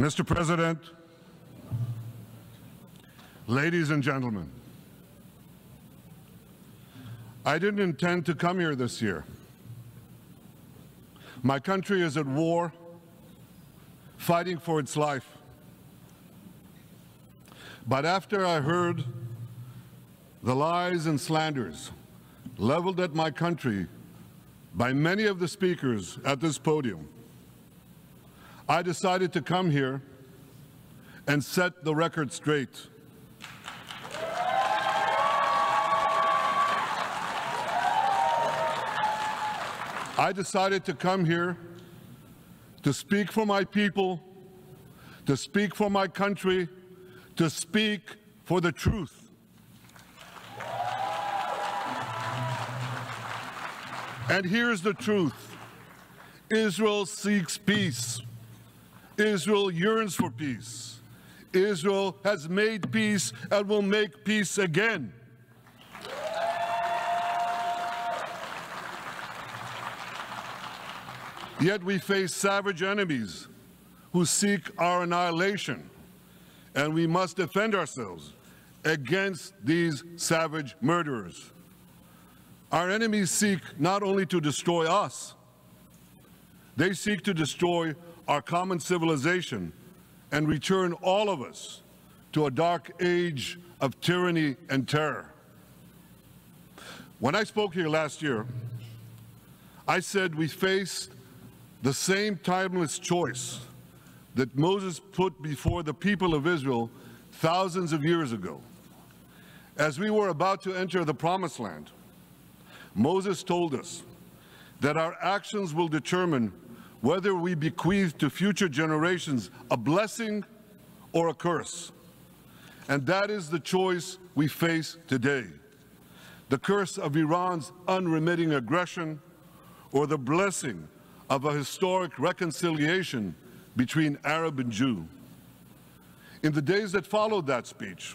Mr. President, ladies and gentlemen, I didn't intend to come here this year. My country is at war, fighting for its life. But after I heard the lies and slanders leveled at my country by many of the speakers at this podium, I decided to come here and set the record straight. I decided to come here to speak for my people, to speak for my country, to speak for the truth. And here's the truth. Israel seeks peace. Israel yearns for peace. Israel has made peace and will make peace again. Yet we face savage enemies who seek our annihilation, and we must defend ourselves against these savage murderers. Our enemies seek not only to destroy us, they seek to destroy our common civilization and return all of us to a dark age of tyranny and terror. When I spoke here last year, I said we faced the same timeless choice that Moses put before the people of Israel thousands of years ago. As we were about to enter the Promised Land, Moses told us that our actions will determine whether we bequeath to future generations a blessing or a curse. And that is the choice we face today. The curse of Iran's unremitting aggression, or the blessing of a historic reconciliation between Arab and Jew. In the days that followed that speech,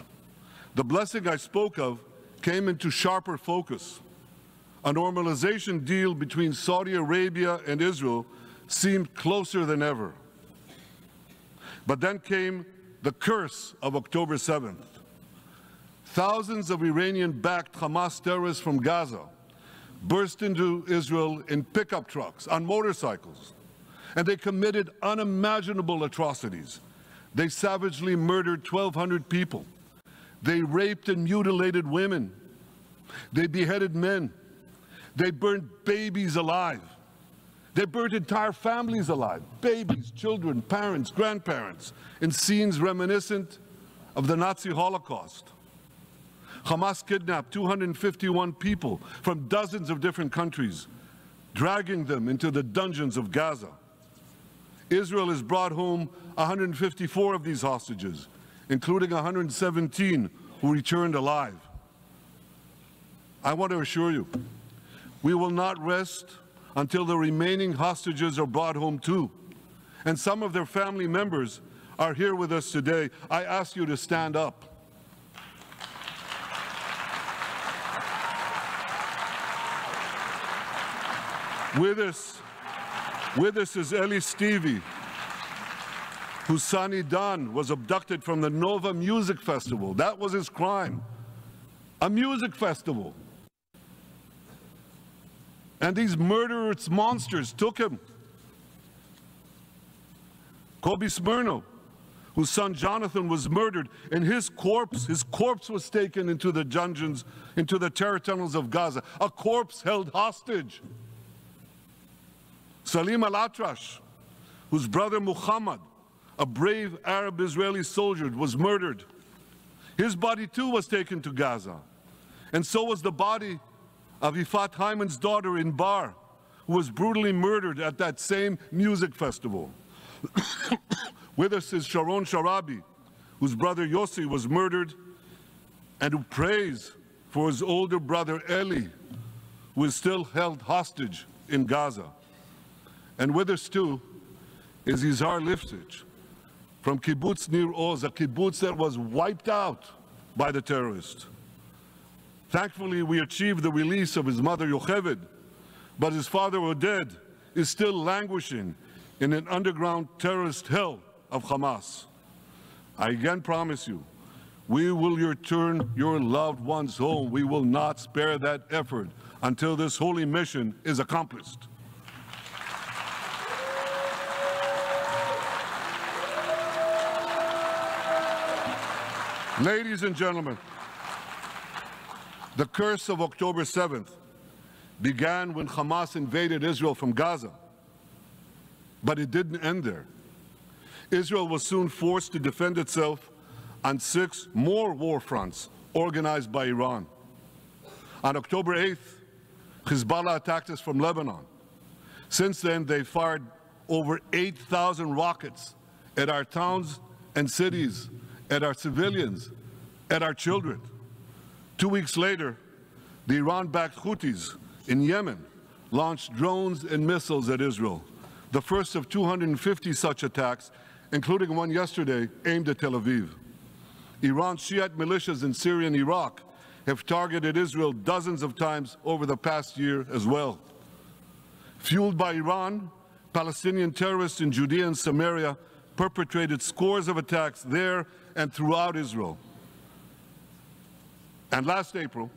the blessing I spoke of came into sharper focus. A normalization deal between Saudi Arabia and Israel seemed closer than ever. But then came the curse of October 7th. Thousands of Iranian-backed Hamas terrorists from Gaza burst into Israel in pickup trucks, on motorcycles, and they committed unimaginable atrocities. They savagely murdered 1,200 people. They raped and mutilated women. They beheaded men. They burned babies alive. They burnt entire families alive, babies, children, parents, grandparents, in scenes reminiscent of the Nazi Holocaust. Hamas kidnapped 251 people from dozens of different countries, dragging them into the dungeons of Gaza. Israel has brought home 154 of these hostages, including 117 who returned alive. I want to assure you, we will not rest until the remaining hostages are brought home too. And some of their family members are here with us today. I ask you to stand up. With us is Eli Stevie, whose son Idan was abducted from the Nova Music Festival. That was his crime. A music festival. And these murderous monsters took him. Kobe Smirno, whose son Jonathan was murdered, and his corpse was taken into the dungeons, into the terror tunnels of Gaza. A corpse held hostage. Salim al-Atrash, whose brother Muhammad, a brave Arab-Israeli soldier, was murdered. His body too was taken to Gaza. And so was the body of Ifat Hyman's daughter in Bar, who was brutally murdered at that same music festival. With us is Sharon Sharabi, whose brother Yossi was murdered, and who prays for his older brother Eli, who is still held hostage in Gaza. And with us too is Izhar Lifsich from Kibbutz Nir Oz, a kibbutz that was wiped out by the terrorists. Thankfully, we achieved the release of his mother Yocheved, but his father Oded is still languishing in an underground terrorist hell of Hamas. I again promise you, we will return your loved ones home. We will not spare that effort until this holy mission is accomplished. Ladies and gentlemen, the curse of October 7th began when Hamas invaded Israel from Gaza. But it didn't end there. Israel was soon forced to defend itself on 6 more war fronts organized by Iran. On October 8th, Hezbollah attacked us from Lebanon. Since then, they fired over 8,000 rockets at our towns and cities, at our civilians, at our children. 2 weeks later, the Iran-backed Houthis in Yemen launched drones and missiles at Israel, the first of 250 such attacks, including one yesterday aimed at Tel Aviv. Iran's Shiite militias in Syria and Iraq have targeted Israel dozens of times over the past year as well. Fueled by Iran, Palestinian terrorists in Judea and Samaria perpetrated scores of attacks there and throughout Israel. And last April,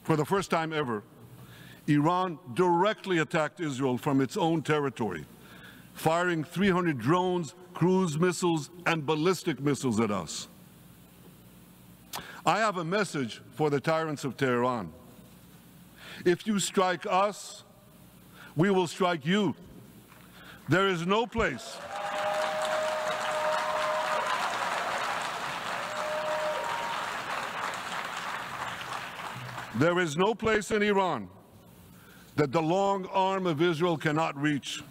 for the first time ever, Iran directly attacked Israel from its own territory, firing 300 drones, cruise missiles, and ballistic missiles at us. I have a message for the tyrants of Tehran. If you strike us, we will strike you. There is no place in Iran that the long arm of Israel cannot reach,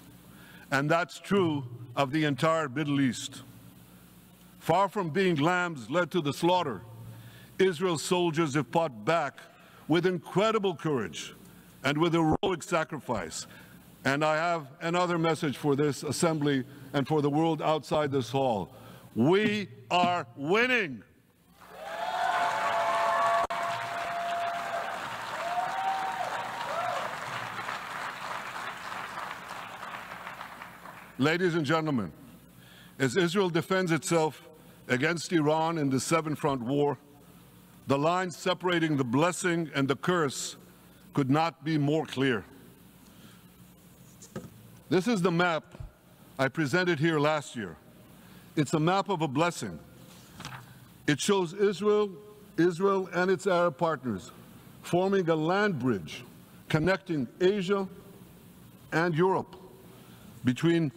and that's true of the entire Middle East. Far from being lambs led to the slaughter, Israel's soldiers have fought back with incredible courage and with heroic sacrifice. And I have another message for this assembly and for the world outside this hall. We are winning. Ladies and gentlemen, as Israel defends itself against Iran in the seven-front war, the line separating the blessing and the curse could not be more clear. This is the map I presented here last year. It's a map of a blessing. It shows Israel and its Arab partners forming a land bridge connecting Asia and Europe between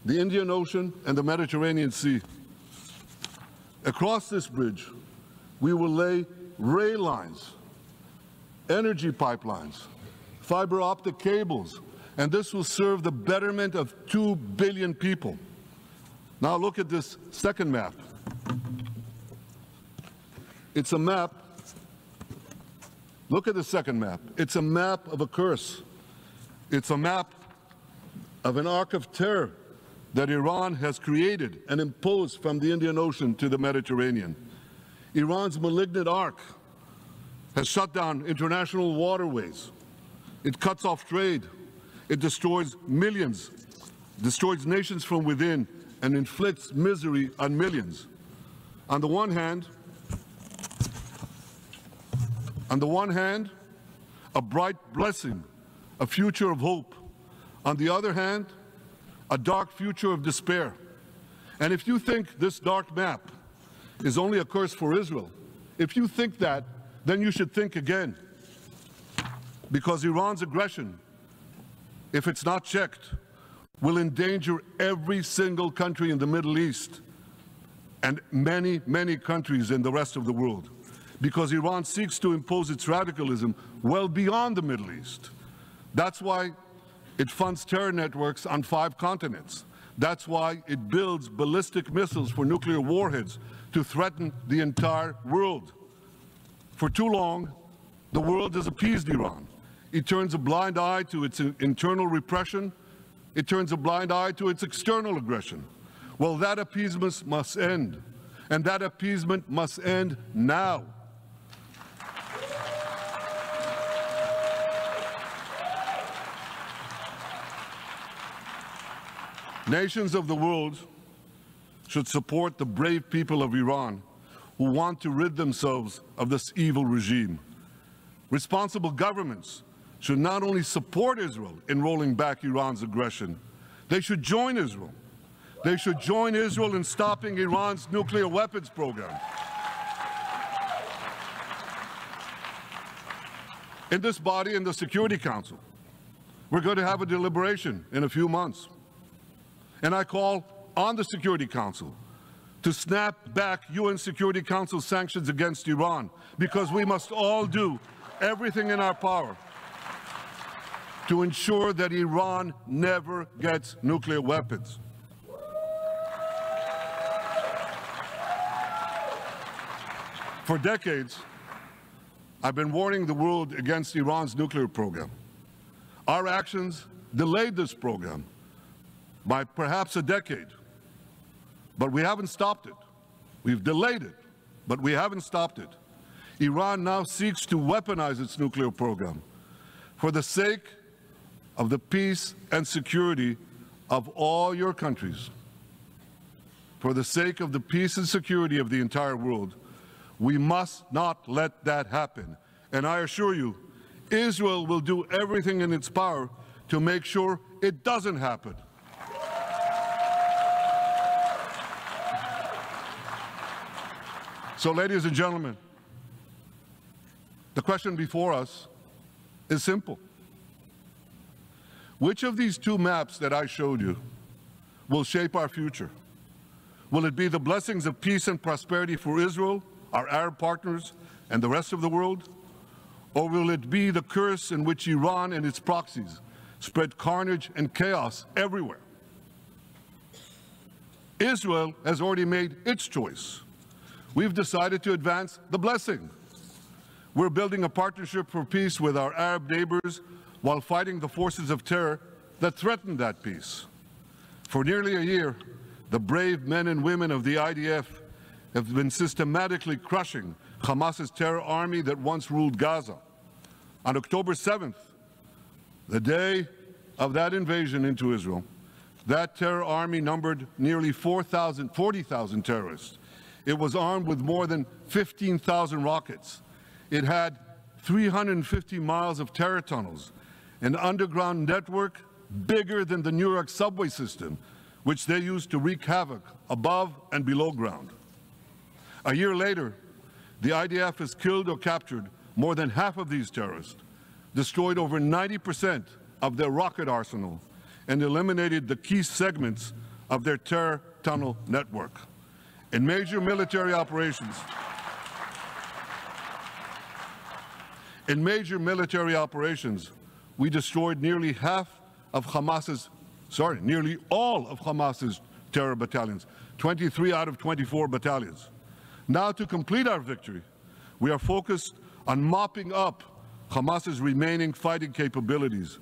the Indian Ocean and the Mediterranean Sea. Across this bridge, we will lay rail lines, energy pipelines, fiber optic cables, and this will serve the betterment of 2 billion people. Now look at this second map. It's a map. Look at the second map. It's a map of a curse. It's a map of an arc of terror that Iran has created and imposed from the Indian Ocean to the Mediterranean. Iran's malignant arc has shut down international waterways. It cuts off trade. It destroys millions, destroys nations from within, and inflicts misery on millions. On the one hand, a bright blessing, a future of hope. On the other hand, a dark future of despair. And if you think this dark map is only a curse for Israel, if you think that, then you should think again. Because Iran's aggression, if it's not checked, will endanger every single country in the Middle East and many, many countries in the rest of the world. Because Iran seeks to impose its radicalism well beyond the Middle East. That's why it funds terror networks on 5 continents. That's why it builds ballistic missiles for nuclear warheads to threaten the entire world. For too long, the world has appeased Iran. It turns a blind eye to its internal repression. It turns a blind eye to its external aggression. Well, that appeasement must end, and that appeasement must end now. Nations of the world should support the brave people of Iran who want to rid themselves of this evil regime. Responsible governments should not only support Israel in rolling back Iran's aggression, they should join Israel. They should join Israel in stopping Iran's nuclear weapons program. In this body, in the Security Council, we're going to have a deliberation in a few months. And I call on the Security Council to snap back UN Security Council sanctions against Iran, because we must all do everything in our power to ensure that Iran never gets nuclear weapons. For decades, I've been warning the world against Iran's nuclear program. Our actions delayed this program by perhaps a decade, but we haven't stopped it. We've delayed it, but we haven't stopped it. Iran now seeks to weaponize its nuclear program for the sake of the peace and security of all your countries. For the sake of the peace and security of the entire world, we must not let that happen. And I assure you, Israel will do everything in its power to make sure it doesn't happen. So, ladies and gentlemen, the question before us is simple. Which of these two maps that I showed you will shape our future? Will it be the blessings of peace and prosperity for Israel, our Arab partners, and the rest of the world? Or will it be the curse in which Iran and its proxies spread carnage and chaos everywhere? Israel has already made its choice. We've decided to advance the blessing. We're building a partnership for peace with our Arab neighbors while fighting the forces of terror that threaten that peace. For nearly a year, the brave men and women of the IDF have been systematically crushing Hamas's terror army that once ruled Gaza. On October 7th, the day of that invasion into Israel, that terror army numbered nearly 40,000 terrorists. It was armed with more than 15,000 rockets. It had 350 miles of terror tunnels, an underground network bigger than the New York subway system, which they used to wreak havoc above and below ground. A year later, the IDF has killed or captured more than half of these terrorists, destroyed over 90% of their rocket arsenal, and eliminated the key segments of their terror tunnel network. In major military operations, we destroyed nearly all of Hamas's terror battalions, 23 out of 24 battalions. Now, to complete our victory, we are focused on mopping up Hamas's remaining fighting capabilities.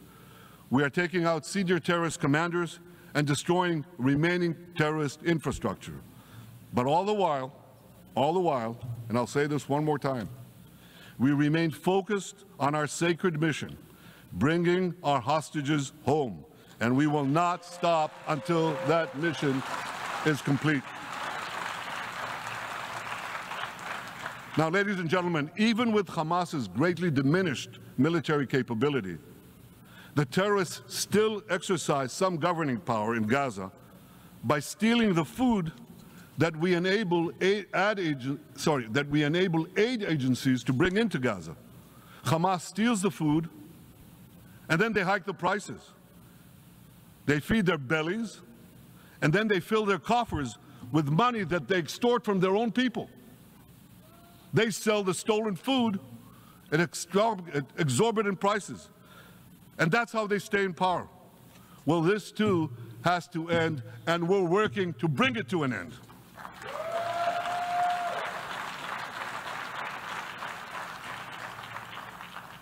We are taking out senior terrorist commanders and destroying remaining terrorist infrastructure. But all the while, and I'll say this one more time, we remain focused on our sacred mission, bringing our hostages home, and we will not stop until that mission is complete. Now, ladies and gentlemen, even with Hamas's greatly diminished military capability, the terrorists still exercise some governing power in Gaza by stealing the food that we enable aid agencies to bring into Gaza. Hamas steals the food, and then they hike the prices. They feed their bellies, and then they fill their coffers with money that they extort from their own people. They sell the stolen food at exorbitant prices, and that's how they stay in power. Well, this too has to end, and we're working to bring it to an end.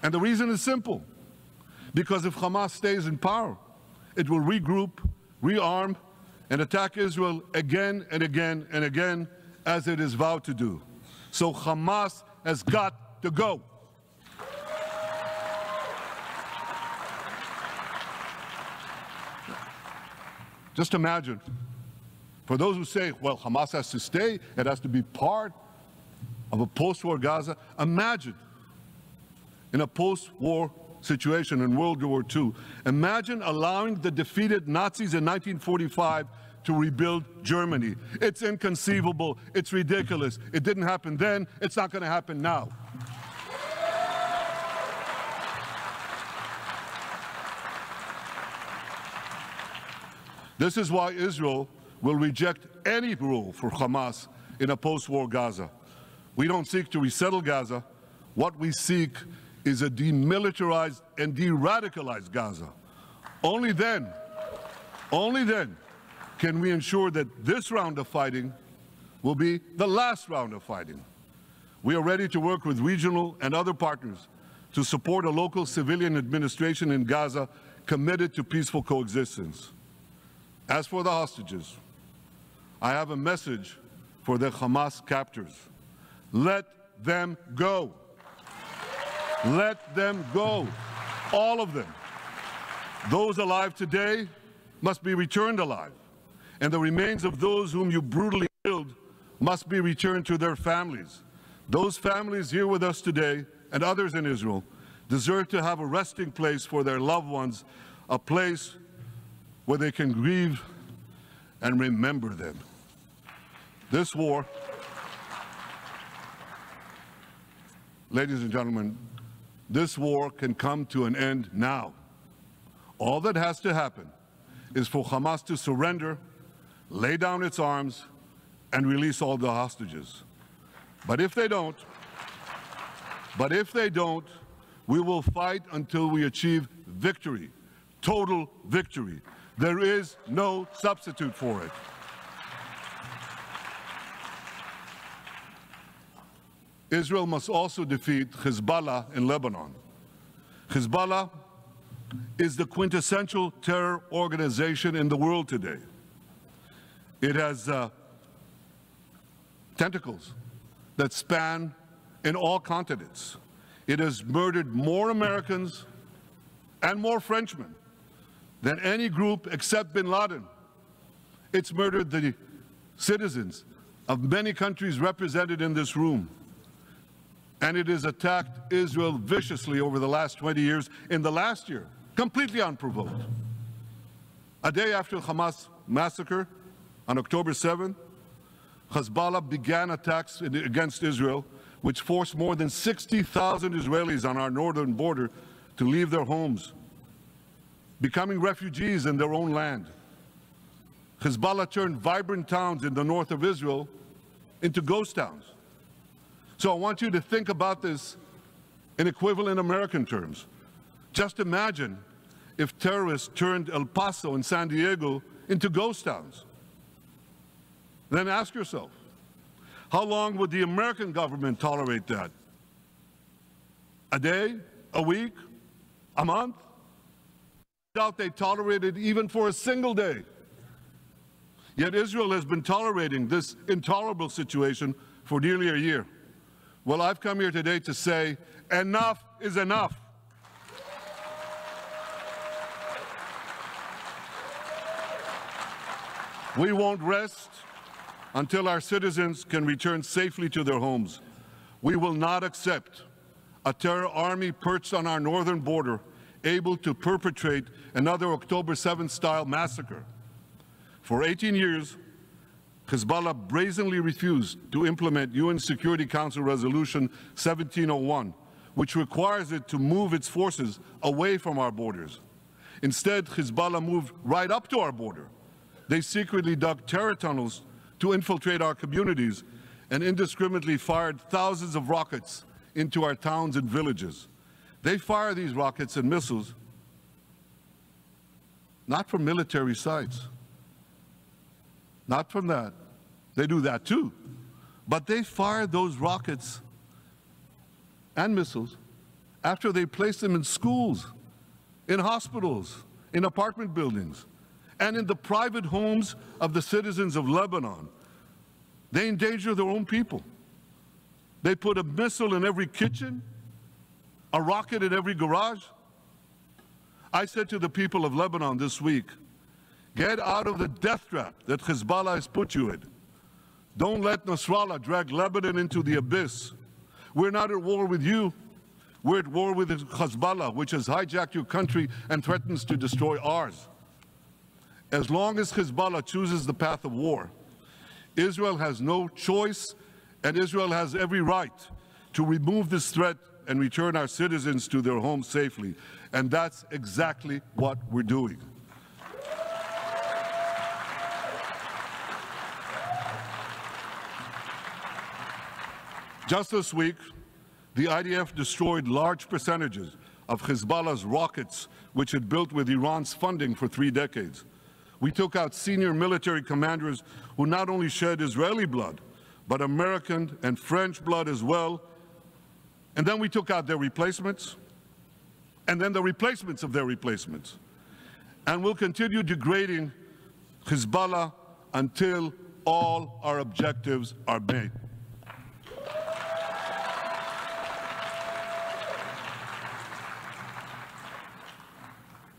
And the reason is simple. Because if Hamas stays in power, it will regroup, rearm, and attack Israel again and again and again, as it is vowed to do. So Hamas has got to go. Just imagine For those who say, well, Hamas has to stay, it has to be part of a post-war Gaza, imagine in a post-war situation in World War II, imagine allowing the defeated Nazis in 1945 to rebuild Germany. It's inconceivable, it's ridiculous. It didn't happen then, it's not going to happen now. This is why Israel will reject any role for Hamas in a post-war Gaza. We don't seek to resettle Gaza. What we seek is a demilitarized and de-radicalized Gaza. Only then can we ensure that this round of fighting will be the last round of fighting. We are ready to work with regional and other partners to support a local civilian administration in Gaza committed to peaceful coexistence. As for the hostages, I have a message for the Hamas captors. Let them go. Let them go. All of them. Those alive today must be returned alive, and the remains of those whom you brutally killed must be returned to their families. Those families here with us today, and others in Israel, deserve to have a resting place for their loved ones, a place where they can grieve and remember them. This war, ladies and gentlemen, this war can come to an end now. All that has to happen is for Hamas to surrender, lay down its arms, and release all the hostages. But if they don't, we will fight until we achieve victory, total victory. There is no substitute for it. Israel must also defeat Hezbollah in Lebanon. Hezbollah is the quintessential terror organization in the world today. It has tentacles that span in all continents. It has murdered more Americans and more Frenchmen than any group except bin Laden. It's murdered the citizens of many countries represented in this room. And it has attacked Israel viciously over the last 20 years, in the last year, completely unprovoked. A day after the Hamas massacre, on October 7th, Hezbollah began attacks against Israel, which forced more than 60,000 Israelis on our northern border to leave their homes, becoming refugees in their own land. Hezbollah turned vibrant towns in the north of Israel into ghost towns. So I want you to think about this in equivalent American terms. Just imagine if terrorists turned El Paso and San Diego into ghost towns. Then ask yourself, how long would the American government tolerate that? A day? A week? A month? I doubt they tolerate it even for a single day. Yet Israel has been tolerating this intolerable situation for nearly a year. Well, I've come here today to say, enough is enough. We won't rest until our citizens can return safely to their homes. We will not accept a terror army perched on our northern border, able to perpetrate another October 7th-style massacre. For 18 years, Hezbollah brazenly refused to implement UN Security Council Resolution 1701, which requires it to move its forces away from our borders. Instead, Hezbollah moved right up to our border. They secretly dug terror tunnels to infiltrate our communities and indiscriminately fired thousands of rockets into our towns and villages. They fire these rockets and missiles not from military sites, not from that. They do that too. But they fire those rockets and missiles after they place them in schools, in hospitals, in apartment buildings, and in the private homes of the citizens of Lebanon. They endanger their own people. They put a missile in every kitchen, a rocket in every garage. I said to the people of Lebanon this week, Get out of the death trap that Hezbollah has put you in. Don't let Nasrallah drag Lebanon into the abyss. We're not at war with you. We're at war with Hezbollah, which has hijacked your country and threatens to destroy ours. As long as Hezbollah chooses the path of war, Israel has no choice, and Israel has every right to remove this threat and return our citizens to their homes safely. And that's exactly what we're doing. Just this week, the IDF destroyed large percentages of Hezbollah's rockets, which it built with Iran's funding for 3 decades. We took out senior military commanders who not only shed Israeli blood, but American and French blood as well. And then we took out their replacements, and then the replacements of their replacements. And we'll continue degrading Hezbollah until all our objectives are met.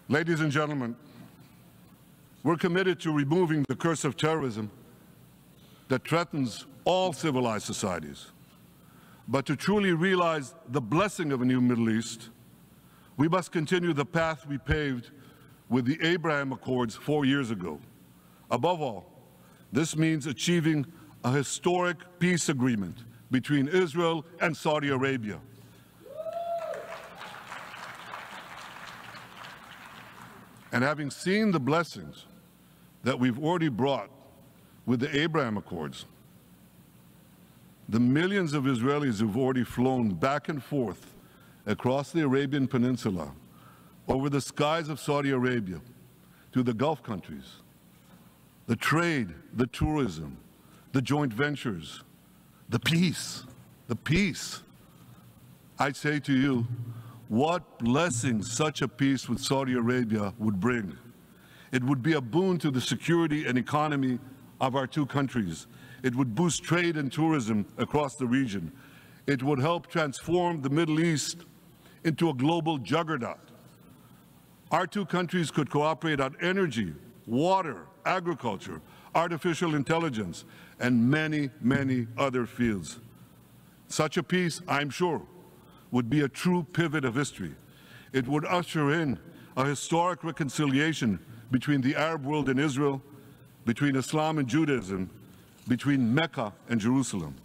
Ladies and gentlemen, we're committed to removing the curse of terrorism that threatens all civilized societies. But to truly realize the blessing of a new Middle East, we must continue the path we paved with the Abraham Accords 4 years ago. Above all, this means achieving a historic peace agreement between Israel and Saudi Arabia. And having seen the blessings that we've already brought with the Abraham Accords, the millions of Israelis who've already flown back and forth across the Arabian Peninsula, over the skies of Saudi Arabia, to the Gulf countries, the trade, the tourism, the joint ventures, the peace, I say to you, what blessings such a peace with Saudi Arabia would bring. It would be a boon to the security and economy of our 2 countries. It would boost trade and tourism across the region. It would help transform the Middle East into a global juggernaut. Our 2 countries could cooperate on energy, water, agriculture, artificial intelligence, and many, many other fields. Such a peace, I'm sure, would be a true pivot of history. It would usher in a historic reconciliation between the Arab world and Israel, between Islam and Judaism, between Mecca and Jerusalem.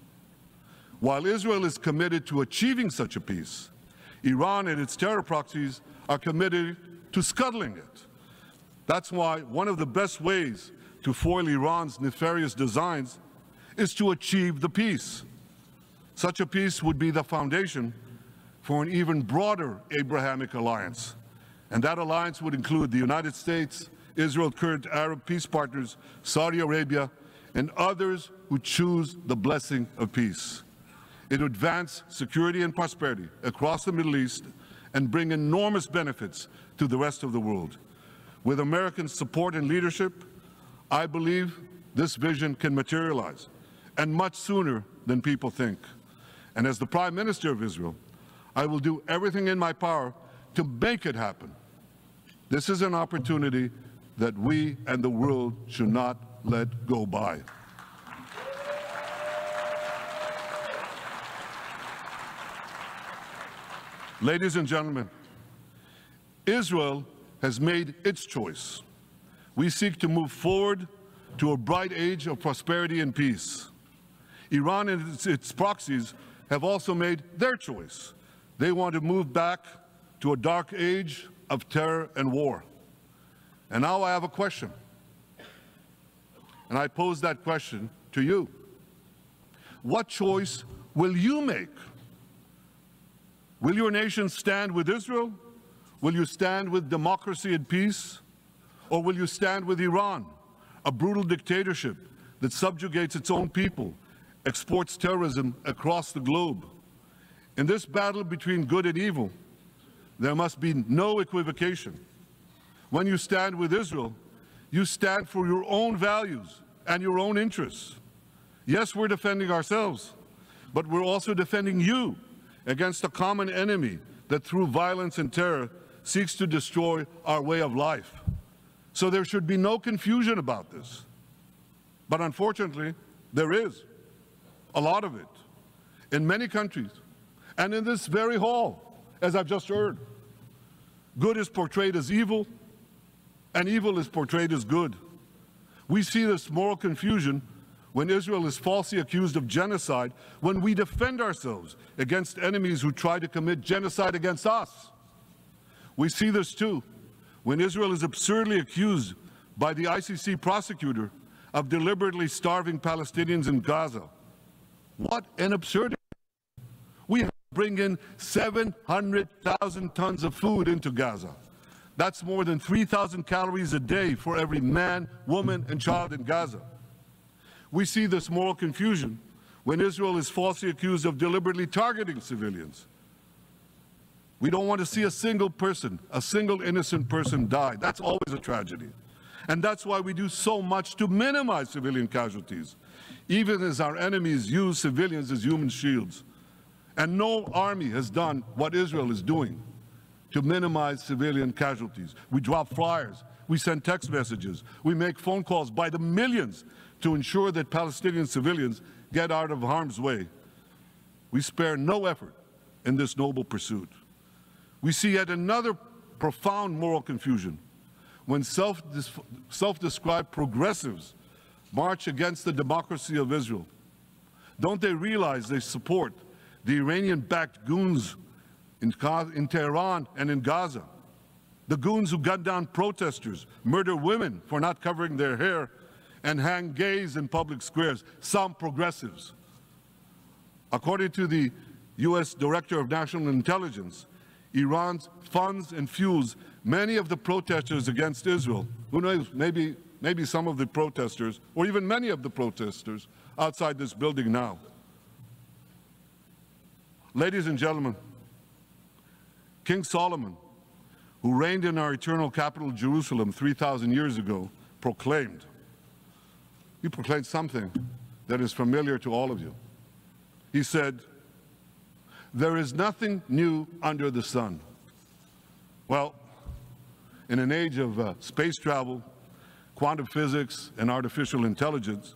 While Israel is committed to achieving such a peace, Iran and its terror proxies are committed to scuttling it. That's why one of the best ways to foil Iran's nefarious designs is to achieve the peace. Such a peace would be the foundation for an even broader Abrahamic alliance. And that alliance would include the United States, Israel's current Arab peace partners, Saudi Arabia, and others who choose the blessing of peace. It would advance security and prosperity across the Middle East and bring enormous benefits to the rest of the world. With American support and leadership, I believe this vision can materialize, and much sooner than people think. And as the Prime Minister of Israel, I will do everything in my power to make it happen. This is an opportunity that we and the world should not let go by. Ladies and gentlemen, Israel has made its choice. We seek to move forward to a bright age of prosperity and peace. Iran and its proxies have also made their choice. They want to move back to a dark age of terror and war. And now I have a question. And I pose that question to you. What choice will you make? Will your nation stand with Israel? Will you stand with democracy and peace? Or will you stand with Iran, a brutal dictatorship that subjugates its own people, exports terrorism across the globe? In this battle between good and evil, there must be no equivocation. When you stand with Israel, you stand for your own values and your own interests. Yes, we're defending ourselves, but we're also defending you against a common enemy that through violence and terror seeks to destroy our way of life. So there should be no confusion about this. But unfortunately, there is a lot of it in many countries and in this very hall, as I've just heard. Good is portrayed as evil, and evil is portrayed as good. We see this moral confusion when Israel is falsely accused of genocide, when we defend ourselves against enemies who try to commit genocide against us. We see this too when Israel is absurdly accused by the ICC prosecutor of deliberately starving Palestinians in Gaza. What an absurdity. We bring in 700,000 tons of food into Gaza. That's more than 3,000 calories a day for every man, woman, and child in Gaza. We see this moral confusion when Israel is falsely accused of deliberately targeting civilians. We don't want to see a single person, a single innocent person die. That's always a tragedy. And that's why we do so much to minimize civilian casualties, even as our enemies use civilians as human shields. And no army has done what Israel is doing to minimize civilian casualties. We drop flyers, we send text messages, we make phone calls by the millions to ensure that Palestinian civilians get out of harm's way. We spare no effort in this noble pursuit. We see yet another profound moral confusion when self-described progressives march against the democracy of Israel. Don't they realize they support the Iranian-backed goons in Tehran and in Gaza? The goons who gun down protesters, murder women for not covering their hair, and hang gays in public squares, some progressives. According to the U.S. Director of National Intelligence, Iran funds and fuels many of the protesters against Israel. Who knows, maybe some of the protesters, or even many of the protesters outside this building now. Ladies and gentlemen, King Solomon, who reigned in our eternal capital, Jerusalem, 3,000 years ago, proclaimed something that is familiar to all of you. He said, "There is nothing new under the sun." Well, in an age of space travel, quantum physics, and artificial intelligence,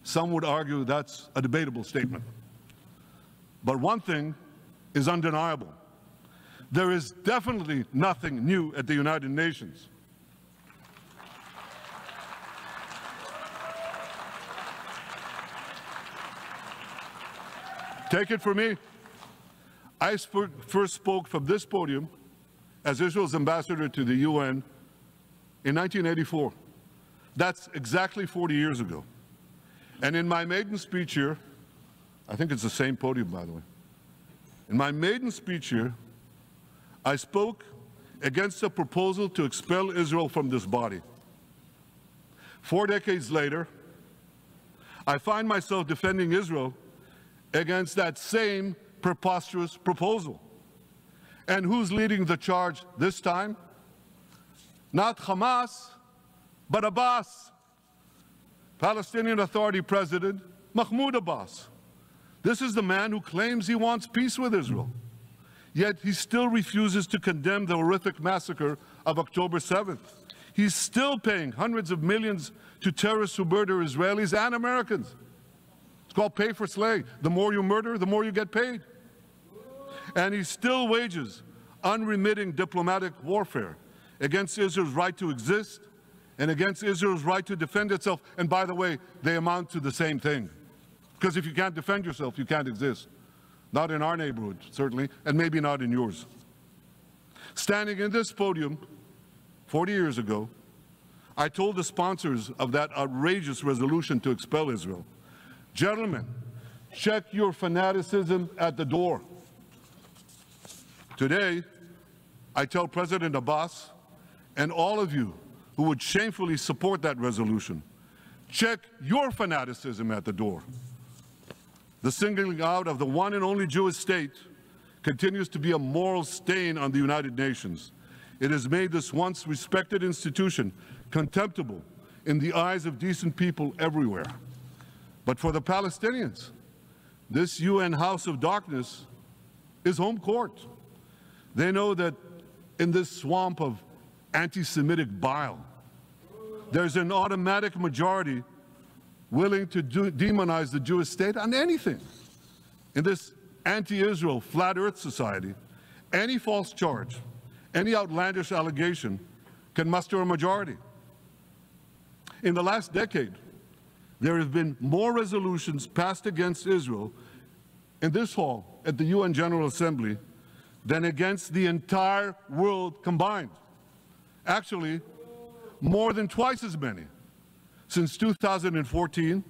some would argue that's a debatable statement. But one thing is undeniable. There is definitely nothing new at the United Nations. Take it from me. I first spoke from this podium as Israel's ambassador to the UN in 1984. That's exactly 40 years ago. And in my maiden speech here, I think it's the same podium, by the way. In my maiden speech here, I spoke against a proposal to expel Israel from this body. 4 decades later, I find myself defending Israel against that same preposterous proposal. And who's leading the charge this time? Not Hamas, but Abbas, Palestinian Authority President Mahmoud Abbas. This is the man who claims he wants peace with Israel. Yet he still refuses to condemn the horrific massacre of October 7th. He's still paying hundreds of millions to terrorists who murder Israelis and Americans. It's called pay for slay. The more you murder, the more you get paid. And he still wages unremitting diplomatic warfare against Israel's right to exist and against Israel's right to defend itself. And by the way, they amount to the same thing. Because if you can't defend yourself, you can't exist. Not in our neighborhood, certainly, and maybe not in yours. Standing in this podium 40 years ago, I told the sponsors of that outrageous resolution to expel Israel, "Gentlemen, check your fanaticism at the door." Today, I tell President Abbas and all of you who would shamefully support that resolution, check your fanaticism at the door. The singling out of the one and only Jewish state continues to be a moral stain on the United Nations. It has made this once respected institution contemptible in the eyes of decent people everywhere. But for the Palestinians, this UN House of Darkness is home court. They know that in this swamp of anti-Semitic bile, there's an automatic majority willing to demonize the Jewish state on anything. In this anti-Israel flat earth society, any false charge, any outlandish allegation can muster a majority. In the last decade, there have been more resolutions passed against Israel in this hall at the UN General Assembly than against the entire world combined. Actually, more than twice as many. Since 2014,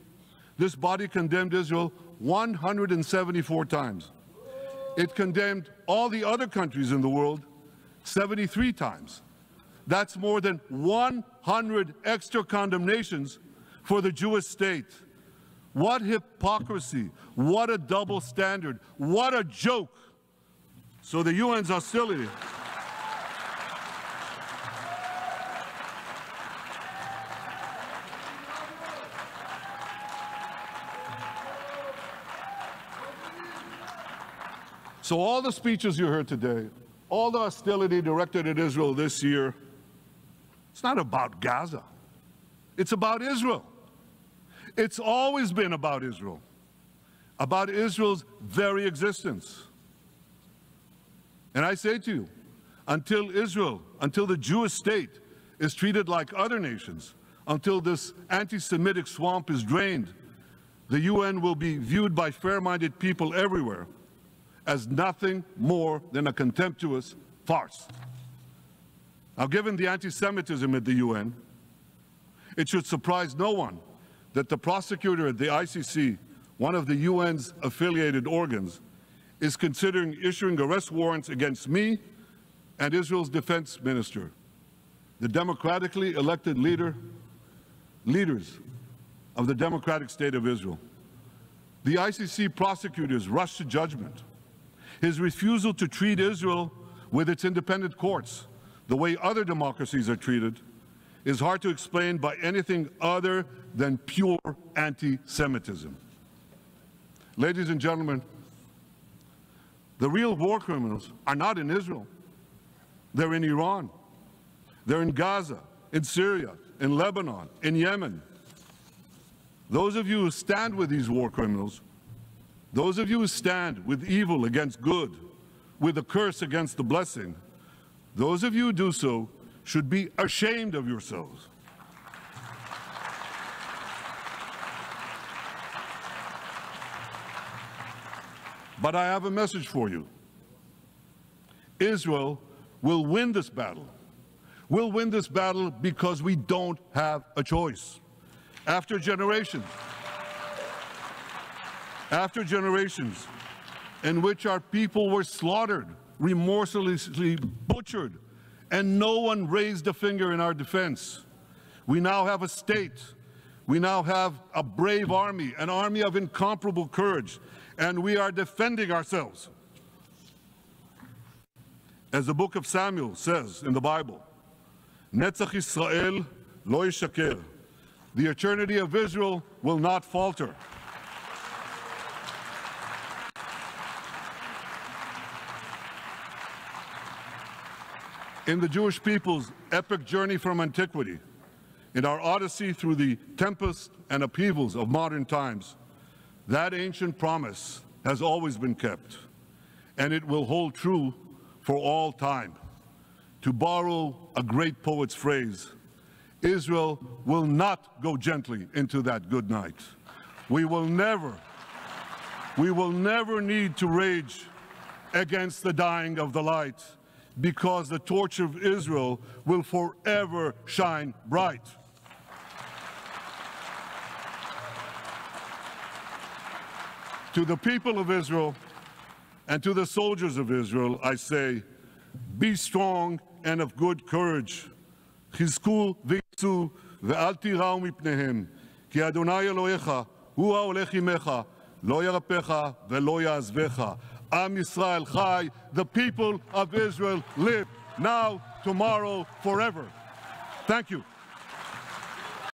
this body condemned Israel 174 times. It condemned all the other countries in the world 73 times. That's more than 100 extra condemnations for the Jewish state. What hypocrisy, what a double standard, what a joke. So the UN's hostility So all the speeches you heard today, all the hostility directed at Israel this year, it's not about Gaza. It's about Israel. It's always been about Israel's very existence. And I say to you, until the Jewish state is treated like other nations, until this anti-Semitic swamp is drained, the UN will be viewed by fair-minded people everywhere as nothing more than a contemptuous farce. Now, given the anti-Semitism at the UN, it should surprise no one that the prosecutor at the ICC, one of the UN's affiliated organs, is considering issuing arrest warrants against me and Israel's defense minister, the democratically elected leaders of the democratic state of Israel. The ICC prosecutors rushed to judgment. His refusal to treat Israel with its independent courts the way other democracies are treated is hard to explain by anything other than pure anti-Semitism. Ladies and gentlemen, the real war criminals are not in Israel. They're in Iran. They're in Gaza, in Syria, in Lebanon, in Yemen. Those of you who stand with these war criminals, those of you who stand with evil against good, with a curse against the blessing, those of you who do so should be ashamed of yourselves. But I have a message for you. Israel will win this battle. We'll win this battle because we don't have a choice. After generations in which our people were slaughtered, remorselessly butchered, and no one raised a finger in our defense, we now have a state. We now have a brave army, an army of incomparable courage, and we are defending ourselves. As the book of Samuel says in the Bible, Netzach Yisrael lo yishaker. The eternity of Israel will not falter. In the Jewish people's epic journey from antiquity, in our odyssey through the tempests and upheavals of modern times, that ancient promise has always been kept, and it will hold true for all time. To borrow a great poet's phrase, Israel will not go gently into that good night. We will never need to rage against the dying of the light, because the torch of Israel will forever shine bright. To the people of Israel and to the soldiers of Israel, I say, be strong and of good courage. חזקו ויצאו ואל תיראו מפניהם, כי אדוני אלוהיך הוא ההולך עמך, לא ירפך ולא יעזבך. Am Yisrael Chai, the people of Israel live now, tomorrow, forever. Thank you.